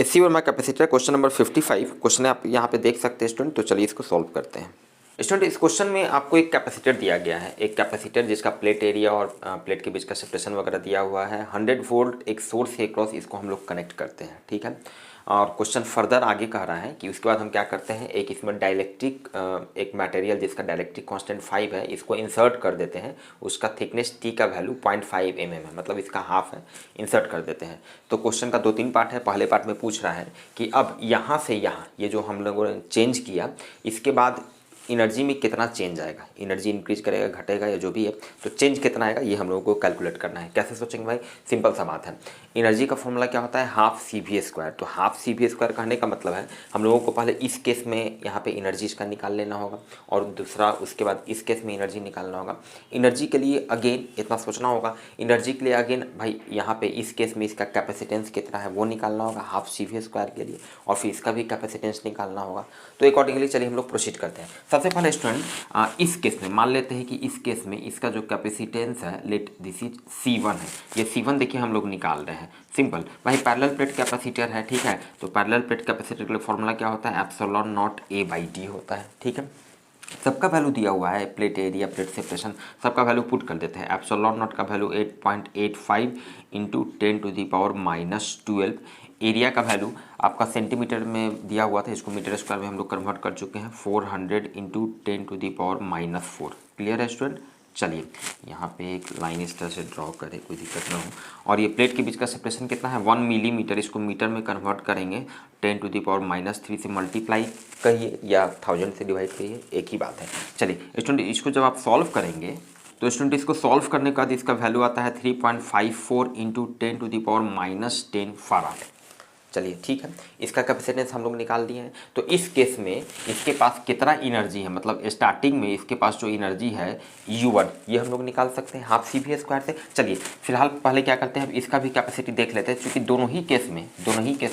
AC Verma capacitor question number 55 question आप यहाँ पे देख सकते हैं स्टूडेंट। तो चलिए इसको सॉल्व करते हैं स्टूडेंट। इस क्वेश्चन में आपको एक कैपेसिटर दिया गया है, एक कैपेसिटर जिसका प्लेट एरिया और प्लेट के बीच का सेपरेशन वगैरह दिया हुआ है। 100 वोल्ट एक सोर्स के क्रॉस इसको हम लोग कनेक्ट करते हैं, ठीक है। और क्वेश्चन फर्दर आगे कह रहा है कि उसके बाद हम क्या करते हैं, एक इसमें डाइलेक्ट्रिक एक मटेरियल जिसका डाइलेक्ट्रिक कांस्टेंट 5 है, इसको इंसर्ट कर देते हैं। उसका थिकनेस टी का वैल्यू 0.5 mm है, मतलब इसका हाफ है, इंसर्ट कर देते हैं। तो क्वेश्चन का 2-3 पार्ट है। पहले पार्ट में पूछ रहा है कि अब यहाँ से यहाँ ये जो हम लोगों ने चेंज किया, इसके बाद एनर्जी में कितना चेंज आएगा, एनर्जी इंक्रीज करेगा घटेगा या जो भी है, तो चेंज कितना आएगा ये हम लोगों को कैलकुलेट करना है। कैसे सोचेंगे भाई, सिंपल सा बात है। एनर्जी का फॉर्मूला क्या होता है, हाफ CV²। तो हाफ CV² कहने का मतलब है हम लोगों को पहले इस केस में यहाँ पे एनर्जी इसका निकाल लेना होगा, और दूसरा उसके बाद इस केस में एनर्जी निकालना होगा। एनर्जी के लिए अगेन इतना सोचना होगा, एनर्जी के लिए अगेन भाई यहाँ पे इस केस में इसका कैपेसिटेंस कितना है वो निकालना होगा हाफ CV² के लिए, और फिर इसका भी कैपेसिटेंस निकालना होगा। तो अकॉर्डिंगली चलिए हम लोग प्रोसीड करते हैं। सबसे पहले स्टूडेंट इस केस में मान लेते हैं कि इस केस में इसका जो कैपेसिटेंस है, लेट दिस इज C1 है। ये C1 देखिए हम लोग निकाल रहे हैं, सिंपल भाई पैरेलल प्लेट कैपेसिटर है, ठीक है। तो पैरेलल प्लेट कैपेसिटर के लिए फॉर्मूला क्या होता है, ε0A/d होता है, ठीक है। सबका वैल्यू दिया हुआ है, प्लेट एरिया प्लेट सेपरेशन सबका वैल्यू पुट कर देते हैं। ε0 का वैल्यू 8.85 इंटू 10⁻⁻12। एरिया का वैल्यू आपका सेंटीमीटर में दिया हुआ था, इसको मीटर स्क्वायर में हम लोग कन्वर्ट कर चुके हैं, 400 इंटू 10⁻⁻4। क्लियर है स्टूडेंट। चलिए यहाँ पे एक लाइन इस तरह से ड्रॉ करें, कोई दिक्कत ना हो। और ये प्लेट के बीच का सेपरेशन कितना है, 1 मिलीमीटर। इसको मीटर में कन्वर्ट करेंगे, 10⁻³ से मल्टीप्लाई कहिए या 1000 से डिवाइड करिए, एक ही बात है। चलिए स्टूडेंट इसको जब आप सॉल्व करेंगे तो स्टूडेंट इसको सॉल्व करने के बाद इसका वैल्यू आता है 3.54 इंटू 10⁻⁻10 फराड। चलिए ठीक है, इसका कैपेसिटेंस हम लोग निकाल दिए हैं। तो इस केस में इसके पास कितना एनर्जी है, मतलब स्टार्टिंग में इसके पास जो एनर्जी है U1, ये हम लोग निकाल सकते हैं हाफ CV² से। चलिए फिलहाल पहले क्या करते हैं, इसका भी कैपेसिटी देख लेते हैं, क्योंकि दोनों ही केस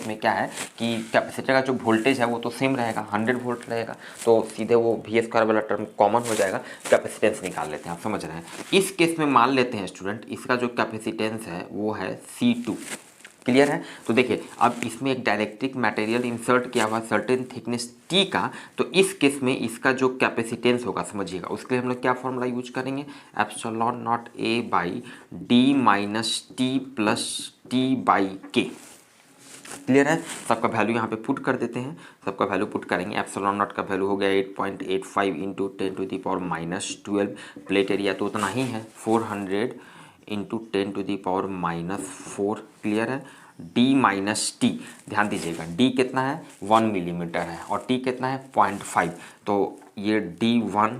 में क्या है कि कैपेसिटर का जो वोल्टेज है वो तो सेम रहेगा, 100 वोल्ट रहेगा। तो सीधे वो V² वाला टर्म कॉमन हो जाएगा, कैपेसिटेंस निकाल लेते हैं, आप समझ रहे हैं। इस केस में मान लेते हैं स्टूडेंट इसका जो कैपेसिटेंस है वो है C2। क्लियर है। तो देखिए अब इसमें एक डाइलेक्ट्रिक मटेरियल इंसर्ट किया हुआ सर्टेन थिकनेस T का, तो इस केस में इसका जो कैपेसिटेंस होगा समझिएगा, उसके लिए हम लोग क्या फॉर्मूला यूज करेंगे, ε0A/d - T+T/K। क्लियर है। सबका वैल्यू यहाँ पे पुट कर देते हैं, सबका वैल्यू पुट करेंगे। ε0 का वैल्यू हो गया 8.85 इंटू 10⁻⁻12। प्लेट एरिया तो उतना ही है, 400 इंटू 10⁻⁻4। क्लियर है। D - T, ध्यान दीजिएगा D कितना है, 1 मिलीमीटर है, और T कितना है 0.5। तो ये D1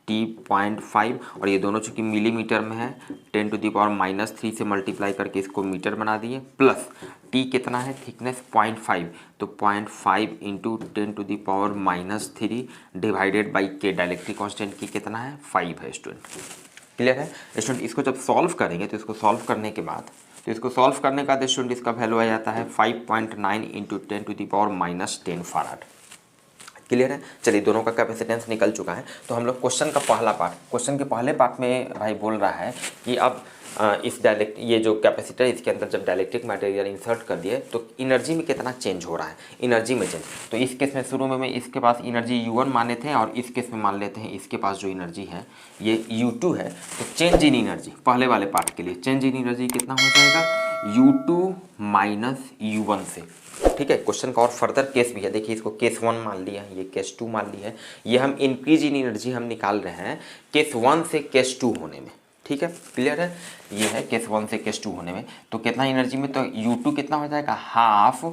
T 0.5, और ये दोनों चूंकि मिलीमीटर में है, 10⁻³ से मल्टीप्लाई करके इसको मीटर बना दिए, प्लस T कितना है, थिकनेस 0.5, तो 0.5 into 10⁻³ divided by K, dielectric constant की कितना है 5 है स्टूडेंट। क्लियर है स्टूडेंट। इसको जब सॉल्व करेंगे तो इसको सॉल्व करने के बाद स्टूडेंट इसका वैल्यू आ जाता है 5.9 इंटू 10⁻⁻10 फराड। क्लियर है। चलिए दोनों का कैपेसिटेंस निकल चुका है। तो हम लोग क्वेश्चन के पहले पार्ट में भाई बोल रहा है कि अब ये जो कैपेसिटर इसके अंदर जब डाइलेक्ट्रिक मटेरियल इंसर्ट कर दिए तो एनर्जी में कितना चेंज हो रहा है, एनर्जी में चेंज। तो इस केस में शुरू में इसके पास एनर्जी U1 माने थे, और इस केस में मान लेते हैं इसके पास जो एनर्जी है ये U2 है। तो चेंज इन एनर्जी पहले वाले पार्ट के लिए चेंज इन एनर्जी कितना हो जाएगा, U2 - U1 से। ठीक है। क्वेश्चन का और फर्दर केस भी है, देखिए इसको केस 1 मान लिया है, ये केस 2 मान लिया है। ये हम इंक्रीज इन एनर्जी हम निकाल रहे हैं केस 1 से केस 2 होने में। ठीक है, क्लियर है। ये है केस 1 से केस 2 होने में, तो कितना एनर्जी में, तो U2 कितना हो जाएगा, हाफ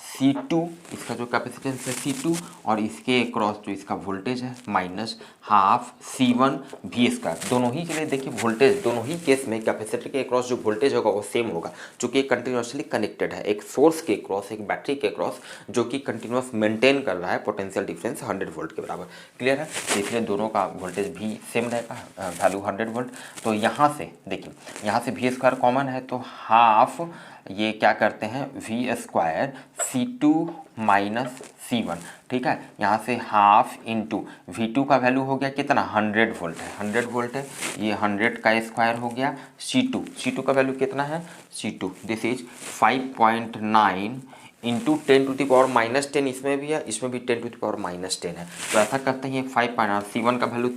C2, इसका जो कैपेसिटेंस है C2, और इसके क्रॉस जो इसका वोल्टेज है माइनस हाफ C1 V²। दोनों ही के लिए देखिए वोल्टेज, दोनों ही केस में कैपेसिटर के क्रॉस जो वोल्टेज होगा वो सेम होगा, चूँकि कंटिन्यूसली कनेक्टेड है, एक सोर्स के क्रॉस एक बैटरी के क्रॉस जो कि कंटिन्यूस मेंटेन कर रहा है पोटेंशियल डिफरेंस 100 वोल्ट के बराबर। क्लियर है। इसलिए दोनों का वोल्टेज भी सेम रहेगा, वैल्यू 100 वोल्ट। तो यहाँ से देखिए, यहाँ से V² कॉमन है, तो हाफ ये क्या करते हैं V² C2 - C1। ठीक है, यहाँ से हाफ इंटू V2 का वैल्यू हो गया कितना, 100 वोल्ट है, 100 वोल्ट है, ये 100 का स्क्वायर हो गया। C2 का वैल्यू कितना है, C2 दिस इज 5.9 इंटू 10⁻⁻10 इसमें भी है, इसमें भी 10⁻⁻10 है। तो ऐसा करते हैं ये 5 C1 का वैल्यू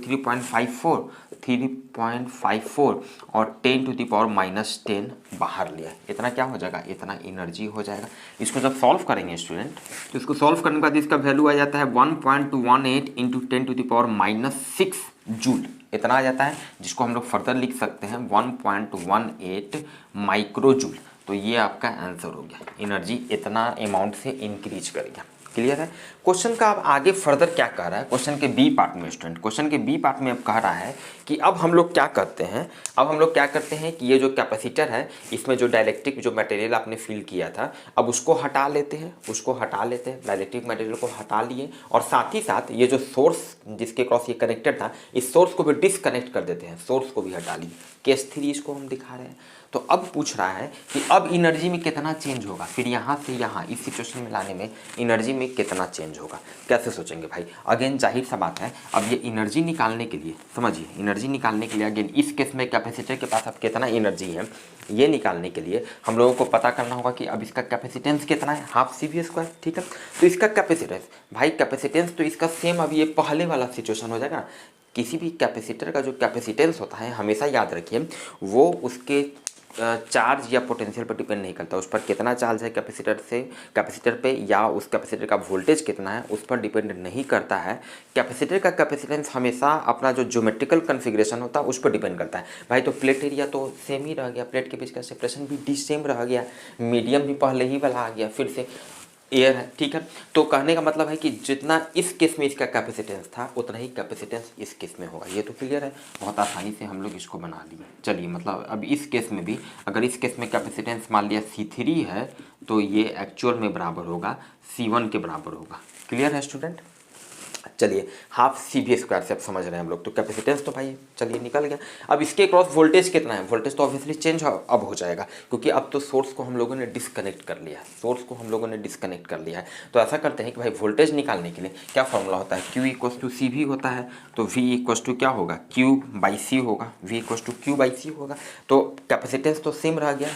3.54 और 10⁻⁻10 बाहर लिया, इतना क्या हो जाएगा, इतना एनर्जी हो जाएगा। इसको जब सॉल्व करेंगे स्टूडेंट तो इसको सॉल्व करने के बाद इसका वैल्यू आ जाता है 1.18 इंटू 10⁻⁻6 जूल, इतना आ जाता है, जिसको हम लोग फर्दर लिख सकते हैं 1.18 माइक्रो जूल। तो ये आपका आंसर हो गया, एनर्जी इतना अमाउंट से इंक्रीज करेगा। क्लियर है। क्वेश्चन का अब आगे फर्दर क्या कह रहा है, क्वेश्चन के बी पार्ट में स्टूडेंट, क्वेश्चन के बी पार्ट में अब कह रहा है कि अब हम लोग क्या करते हैं, अब हम लोग क्या करते हैं कि ये जो कैपेसिटर है इसमें जो डाइलेक्ट्रिक जो मटेरियल आपने फिल किया था अब उसको हटा लेते हैं, डाइलेक्ट्रिक मटेरियल को हटा लिए और साथ ही साथ ये जो सोर्स जिसके क्रॉस ये कनेक्टेड था इस सोर्स को भी डिसकनेक्ट कर देते हैं, सोर्स को भी हटा लिए। केस 3 इसको हम दिखा रहे हैं। तो अब पूछ रहा है कि अब एनर्जी में कितना चेंज होगा, फिर यहाँ से यहाँ इस सिचुएशन में लाने में एनर्जी में कितना चेंज होगा, कैसे सोचेंगे भाई। अगेन जाहिर सा बात है, अब ये एनर्जी निकालने के लिए समझिए, एनर्जी निकालने के लिए अगेन इस केस में कैपेसिटर के पास अब कितना एनर्जी है ये निकालने के लिए हम लोगों को पता करना होगा कि अब इसका कैपेसिटेंस कितना है, हाफ CV²। ठीक है, तो इसका कैपेसिटेंस भाई, कैपेसिटेंस तो इसका सेम अब ये पहले वाला सिचुएशन हो जाएगा। किसी भी कैपेसिटर का जो कैपेसिटेंस होता है हमेशा याद रखिए वो उसके चार्ज या पोटेंशियल पर डिपेंड नहीं करता, उस पर कितना चार्ज है कैपेसिटर पे या उस कैपेसिटर का वोल्टेज कितना है उस पर डिपेंड नहीं करता है। कैपेसिटर का कैपेसिटेंस हमेशा अपना जो ज्योमेट्रिकल कन्फिग्रेशन होता है उस पर डिपेंड करता है भाई। तो प्लेट एरिया तो सेम ही रह गया, प्लेट के बीच का सेपरेशन भी डी सेम रह गया, मीडियम भी पहले ही वाला आ गया, फिर से एयर है। ठीक है, तो कहने का मतलब है कि जितना इस केस में इसका कैपेसिटेंस था उतना ही कैपेसिटेंस इस केस में होगा। ये तो क्लियर है, बहुत आसानी से हम लोग इसको बना लिए। चलिए मतलब अब इस केस में भी अगर इस केस में कैपेसिटेंस मान लिया C3 है तो ये एक्चुअल में बराबर होगा C1 के बराबर होगा। क्लियर है स्टूडेंट। चलिए हाफ CV² से आप समझ रहे हैं हम लोग। तो कैपेसिटेंस तो भाई चलिए निकल गया। अब इसके क्रॉस वोल्टेज कितना है, वोल्टेज तो ऑब्वियसली चेंज अब हो जाएगा क्योंकि अब तो सोर्स को हम लोगों ने डिस्कनेक्ट कर लिया है, तो ऐसा करते हैं कि भाई वोल्टेज निकालने के लिए क्या फॉर्मूला होता है, Q=CV होता है, तो V क्या होगा, Q/C होगा, V=Q/C होगा। तो कैपेसिटेंस तो सेम रह गया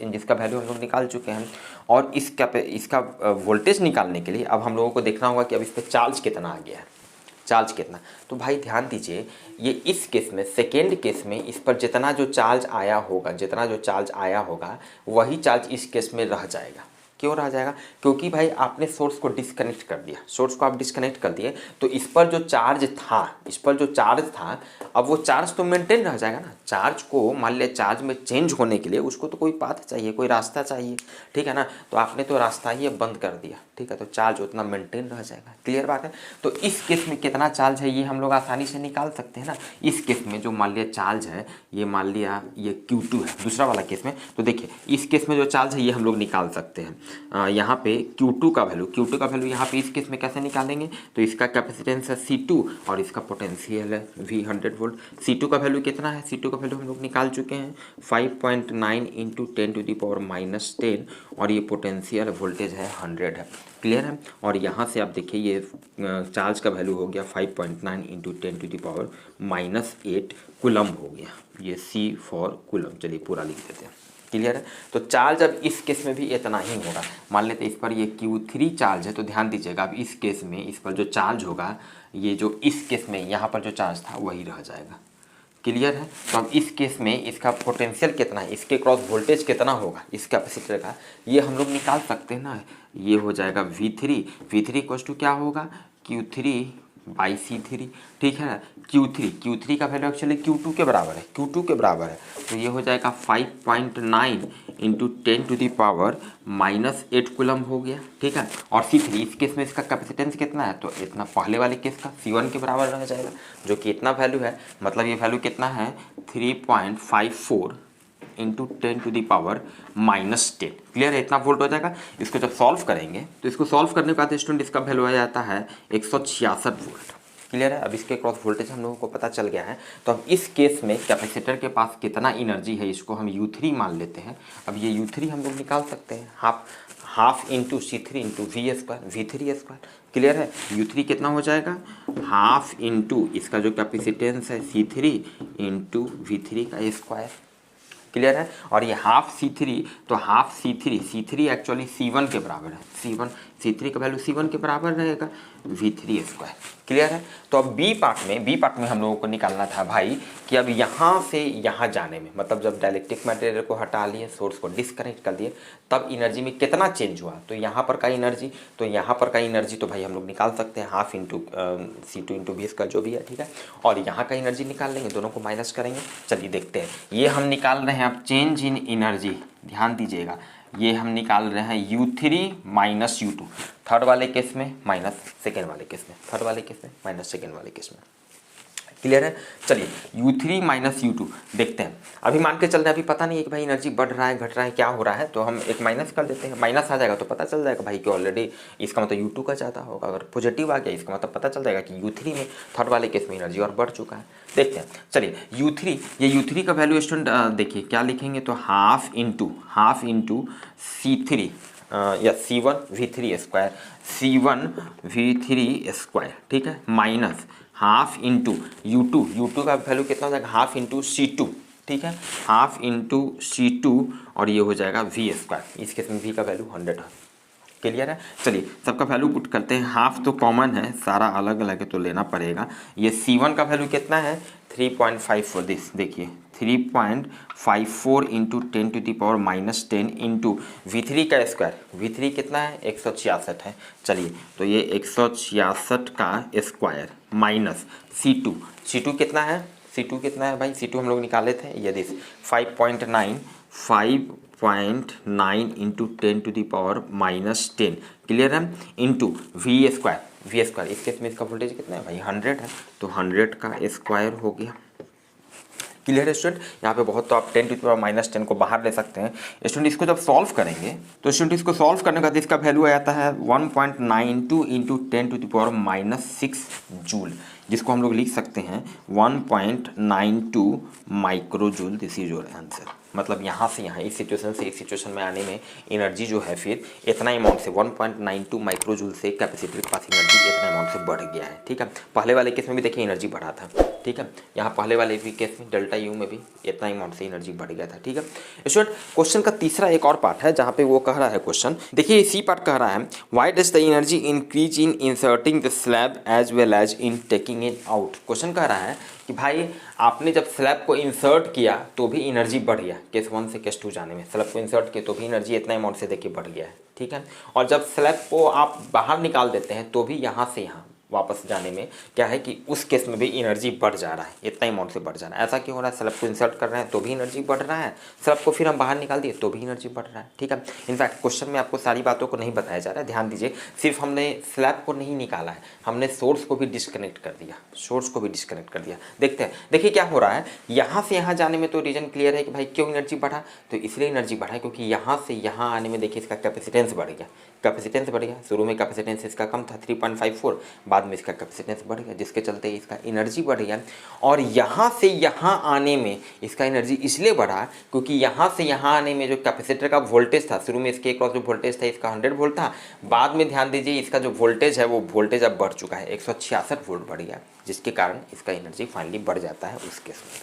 जिसका वैल्यू हम लोग निकाल चुके हैं। और इसका वोल्टेज निकालने के लिए अब हम लोगों को देखना होगा कि अब इस पर चार्ज कितना आ गया है, चार्ज कितना। तो भाई ध्यान दीजिए, ये इस केस में सेकेंड केस में इस पर जितना जो चार्ज आया होगा वही चार्ज इस केस में रह जाएगा। क्यों रह जाएगा, क्योंकि भाई आपने सोर्स को डिस्कनेक्ट कर दिया, सोर्स को आप डिस्कनेक्ट कर दिए तो इस पर जो चार्ज था अब वो चार्ज तो मेंटेन रह जाएगा ना। चार्ज को मान लिया चार्ज में चेंज होने के लिए उसको तो कोई पाथ चाहिए, कोई रास्ता चाहिए, ठीक है ना। तो आपने तो रास्ता ही बंद कर दिया, ठीक है, तो चार्ज उतना मेंटेन रह जाएगा। क्लियर बात है। तो इस केस में कितना चार्ज है ये हम लोग आसानी से निकाल सकते हैं ना। इस केस में जो मान लिया चार्ज है ये मान लिया ये Q2 है दूसरा वाला केस में, तो देखिए इस केस में जो चार्ज है ये हम लोग निकाल सकते हैं। यहाँ पे Q2 का वैल्यू यहाँ पे इस केस में कैसे निकालेंगे, तो इसका कैपेसिटेंस है C2 और इसका पोटेंशियल है V 100 वोल्ट। C2 का वैल्यू कितना है, C2 का वैल्यू हम लोग निकाल चुके हैं 5.9 इंटू 10⁻⁻10 और ये पोटेंशियल वोल्टेज है 100 है। क्लियर है। और यहाँ से आप देखिए ये चार्ज का वैल्यू हो गया 5.9 इंटू 10⁻⁻8 कूलम हो गया, ये C फॉर कूलम। चलिए पूरा लिख देते हैं। क्लियर है। तो चार्ज अब इस केस में भी इतना ही होगा। मान लेते इस पर ये Q3 चार्ज है, तो ध्यान दीजिएगा अब इस केस में इस पर जो चार्ज होगा ये जो इस केस में यहाँ पर जो चार्ज था वही रह जाएगा। क्लियर है। तो अब इस केस में इसका पोटेंशियल कितना है, इसके क्रॉस वोल्टेज कितना होगा इस कैपेसिटर का, ये हम लोग निकाल सकते हैं ना। ये हो जाएगा V3 क्या होगा Q3/C3, ठीक है ना। Q3 का वैल्यू एक्चुअली Q2 के बराबर है, तो ये हो जाएगा 5.9 इंटू 10⁻⁻8 कूलम हो गया, ठीक है। और C3 इस केस में इसका कैपेसिटेंस कितना है, तो इतना पहले वाले केस का C1 के बराबर रह जाएगा, जो कि इतना वैल्यू है, मतलब ये वैल्यू कितना है 3.54 इंटू 10⁻⁻10। क्लियर है, इतना वोल्ट हो जाएगा। इसको जब सॉल्व करेंगे तो इसको सॉल्व करने के बाद स्टूडेंट इसका वैल्यू आ जाता है 166 वोल्ट। क्लियर है। अब इसके क्रॉस वोल्टेज हम लोगों को पता चल गया है। तो अब इस केस में कैपेसिटर के पास कितना एनर्जी है इसको हम U3 मान लेते हैं। अब ये U3 हम लोग निकाल सकते हैं, half into C3 into V3²। Clear है। U3 कितना हो जाएगा, हाफ इंटू इसका जो कैपेसिटेंस है C3 इंटू V3 का स्क्वायर। क्लियर है। और ये हाफ C3, तो हाफ C3 एक्चुअली C1 के बराबर है। C3 का वैल्यू C1 के बराबर रहेगा V3 स्क्वायर। क्लियर है। तो अब बी पार्ट में हम लोगों को निकालना था भाई कि अब यहाँ से यहाँ जाने में, मतलब जब डाइलेक्ट्रिक मटेरियल को हटा लिए, सोर्स को डिस्कनेक्ट कर दिए, तब एनर्जी में कितना चेंज हुआ। तो यहाँ पर का एनर्जी, तो भाई हम लोग निकाल सकते हैं half into C2 into V का जो भी है, ठीक है। और यहाँ का एनर्जी निकाल लेंगे, दोनों को माइनस करेंगे। चलिए देखते हैं, ये हम निकाल रहे हैं अब चेंज इन एनर्जी, ध्यान दीजिएगा, ये हम निकाल रहे हैं U3 माइनस U2, थर्ड वाले केस में माइनस सेकेंड वाले केस में, थर्ड वाले केस में माइनस सेकेंड वाले केस में। क्लियर है। चलिए U3 माइनस U2 देखते हैं। अभी मान के चल रहे हैं, अभी पता नहीं है कि भाई एनर्जी बढ़ रहा है घट रहा है क्या हो रहा है, तो हम एक माइनस कर देते हैं। माइनस आ जाएगा तो पता चल जाएगा भाई कि ऑलरेडी इसका मतलब U2 का ज़्यादा होगा। अगर पॉजिटिव आ गया इसका मतलब पता चल जाएगा कि U3 में थर्ड वाले केस में एनर्जी और बढ़ चुका है। देखते हैं। चलिए U3 का वैल्यू स्टूडेंट देखिए क्या लिखेंगे, तो हाफ इंटू C3 या C1 V3 स्क्वायर, ठीक है, माइनस हाफ इंटू U2 का वैल्यू कितना हो जाएगा, हाफ इंटू C2, ठीक है, हाफ इंटू C2 और ये हो जाएगा V स्क्वायर। इस केस में V का वैल्यू 100 है। क्लियर है। चलिए सबका वैल्यू पुट करते हैं। हाफ तो कॉमन है, सारा अलग अलग है तो लेना पड़ेगा। ये C1 का वैल्यू कितना है, 3.54, दिस देखिए 3.54 इंटू 10⁻⁻10 इंटू V3 का स्क्वायर, V3 कितना है 166 है। चलिए तो ये 166 का स्क्वायर माइनस C2 कितना है, C2 कितना है भाई, C2 हम लोग निकाले थे, ये दिस 5.9 इंटू 10⁻⁻10, क्लियर है, इंटू V स्क्वायर। इस केस में इसका वोल्टेज कितना है भाई 100 है, तो 100 का स्क्वायर हो गया। क्लियर है स्टूडेंट। यहाँ पे बहुत, तो आप 10⁻⁻10 को बाहर ले सकते हैं स्टूडेंट। इसको जब सॉल्व करेंगे तो स्टूडेंट इसको सॉल्व करने का इसका वैल्यू आ जाता है 1.92 इंटू 10⁻⁻6 जूल, जिसको हम लोग लिख सकते हैं 1.92 micro joule. This is your answer. मतलब यहाँ से यहाँ इस सिचुएशन से इस सिचुएशन में आने में एनर्जी जो है फिर इतना अमाउंट से 1.92 माइक्रो जूल से कैपेसिटर के पास एनर्जी इतना अमाउंट से बढ़ गया है, ठीक है। पहले वाले केस में भी देखिए एनर्जी बढ़ा था, ठीक है। यहाँ पहले वाले भी केस में डेल्टा यू में भी इतना अमाउंट से एनर्जी बढ़ गया था, ठीक है स्टूडेंट। क्वेश्चन का तीसरा एक और पार्ट है जहाँ पे वो कह रहा है क्वेश्चन, देखिए सी पार्ट कह रहा है why does the energy increase in inserting the slab as well as in taking it out. Question कह रहा है कि भाई आपने जब स्लैब को इंसर्ट किया तो भी एनर्जी बढ़ गया, केस 1 से केस 2 जाने में स्लैब को इंसर्ट किया तो भी एनर्जी इतना अमाउंट से देखिए बढ़ गया है, ठीक है। और जब स्लैब को आप बाहर निकाल देते हैं तो भी यहाँ से यहाँ वापस जाने में क्या है कि उस केस में भी एनर्जी बढ़ जा रहा है, इतना अमाउंट से बढ़ जा रहा है। ऐसा क्यों हो रहा है, स्लैब को इंसर्ट कर रहे हैं तो भी एनर्जी बढ़ रहा है, स्लैब को फिर हम बाहर निकाल दिए तो भी एनर्जी बढ़ रहा है, ठीक है। इनफैक्ट क्वेश्चन में आपको सारी बातों को नहीं बताया जा रहा है, ध्यान दीजिए। सिर्फ हमने स्लैब को नहीं निकाला है, हमने सोर्स को भी डिस्कनेक्ट कर दिया, देखते हैं। देखिए क्या हो रहा है, यहाँ से यहाँ जाने में तो रीजन क्लियर है कि भाई क्यों एनर्जी बढ़ा, तो इसलिए एनर्जी बढ़ा क्योंकि यहाँ से यहाँ आने में देखिए इसका कैपेसिटेंस बढ़ गया। शुरू में कैपेसिटेंस इसका कम था 3.54, बाद में इसका कैपेसिटेंस बढ़ गया जिसके चलते इसका एनर्जी बढ़ गया। और यहाँ से यहाँ आने में इसका एनर्जी इसलिए बढ़ा क्योंकि यहाँ से यहाँ आने में जो कैपेसिटर का वोल्टेज था, शुरू में इसके अक्रॉस जो वोल्टेज था इसका 100 वोल्ट था, बाद में ध्यान दीजिए इसका जो वोल्टेज है वो वोल्टेज अब बढ़ चुका है 166 वोल्ट बढ़ गया, जिसके कारण इसका एनर्जी फाइनली बढ़ जाता है उस केस में।